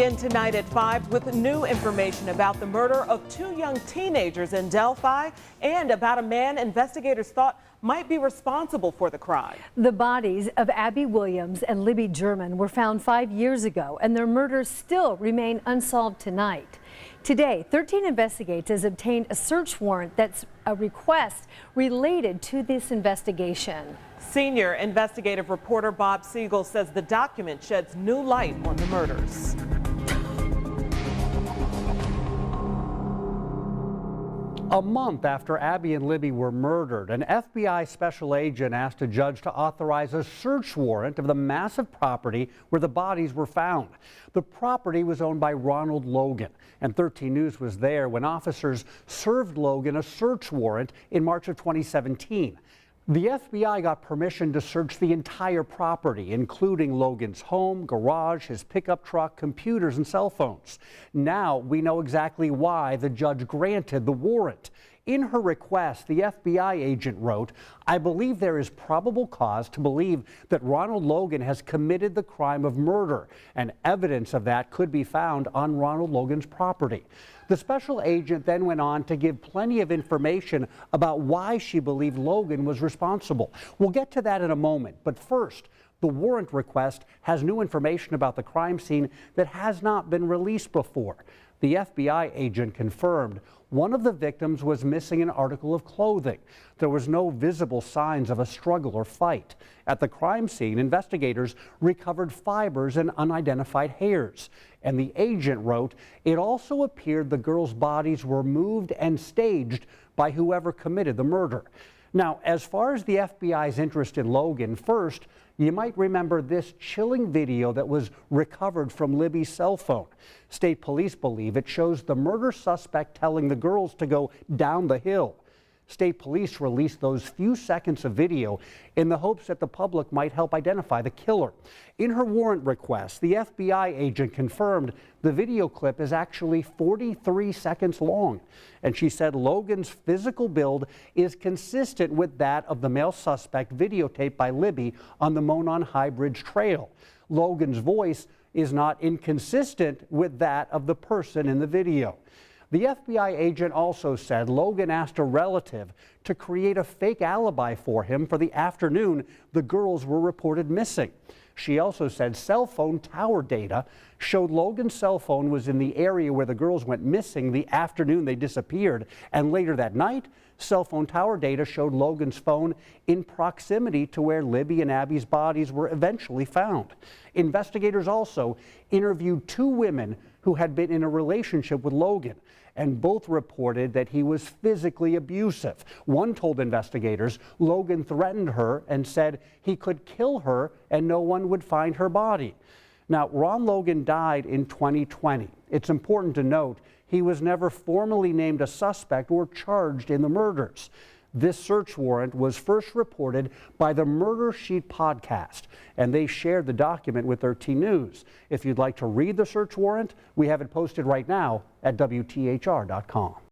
In tonight at 5 with new information about the murder of two young teenagers in Delphi and about a man investigators thought might be responsible for the crime. The bodies of Abby Williams and Libby German were found 5 years ago, and their murders still remain unsolved tonight. Today, 13 investigators obtained a search warrant that's a request related to this investigation. Senior investigative reporter Bob Siegel says the document sheds new light on the murders. A month after Abby and Libby were murdered, an FBI special agent asked a judge to authorize a search warrant of the massive property where the bodies were found. The property was owned by Ron Logan, and 13 News was there when officers served Logan a search warrant in March of 2017. The FBI got permission to search the entire property, including Logan's home, garage, his pickup truck, computers, and cell phones. Now we know exactly why the judge granted the warrant. In her request, the FBI agent wrote, "I believe there is probable cause to believe that Ronald Logan has committed the crime of murder, and evidence of that could be found on Ronald Logan's property." The special agent then went on to give plenty of information about why she believed Logan was responsible. We'll get to that in a moment, but first, the warrant request has new information about the crime scene that has not been released before. The FBI agent confirmed one of the victims was missing an article of clothing. There was no visible signs of a struggle or fight. At the crime scene, investigators recovered fibers and unidentified hairs. And the agent wrote, it also appeared the girls' bodies were moved and staged by whoever committed the murder. Now, as far as the FBI's interest in Logan, first, you might remember this chilling video that was recovered from Libby's cell phone. State police believe it shows the murder suspect telling the girls to go down the hill. State police released those few seconds of video in the hopes that the public might help identify the killer. In her warrant request, the FBI agent confirmed the video clip is actually 43 seconds long. And she said Logan's physical build is consistent with that of the male suspect videotaped by Libby on the Monon High Bridge Trail. Logan's voice is not inconsistent with that of the person in the video. The FBI agent also said Logan asked a relative to create a fake alibi for him for the afternoon the girls were reported missing. She also said cell phone tower data showed Logan's cell phone was in the area where the girls went missing the afternoon they disappeared, and later that night, cell phone tower data showed Logan's phone in proximity to where Libby and Abby's bodies were eventually found. Investigators also interviewed two women who had been in a relationship with Logan, and both reported that he was physically abusive. One told investigators Logan threatened her and said he could kill her and no one would find her body. Now, Ron Logan died in 2020. It's important to note he was never formally named a suspect or charged in the murders. This search warrant was first reported by the Murder Sheet podcast, and they shared the document with 13 News. If you'd like to read the search warrant, we have it posted right now at WTHR.com.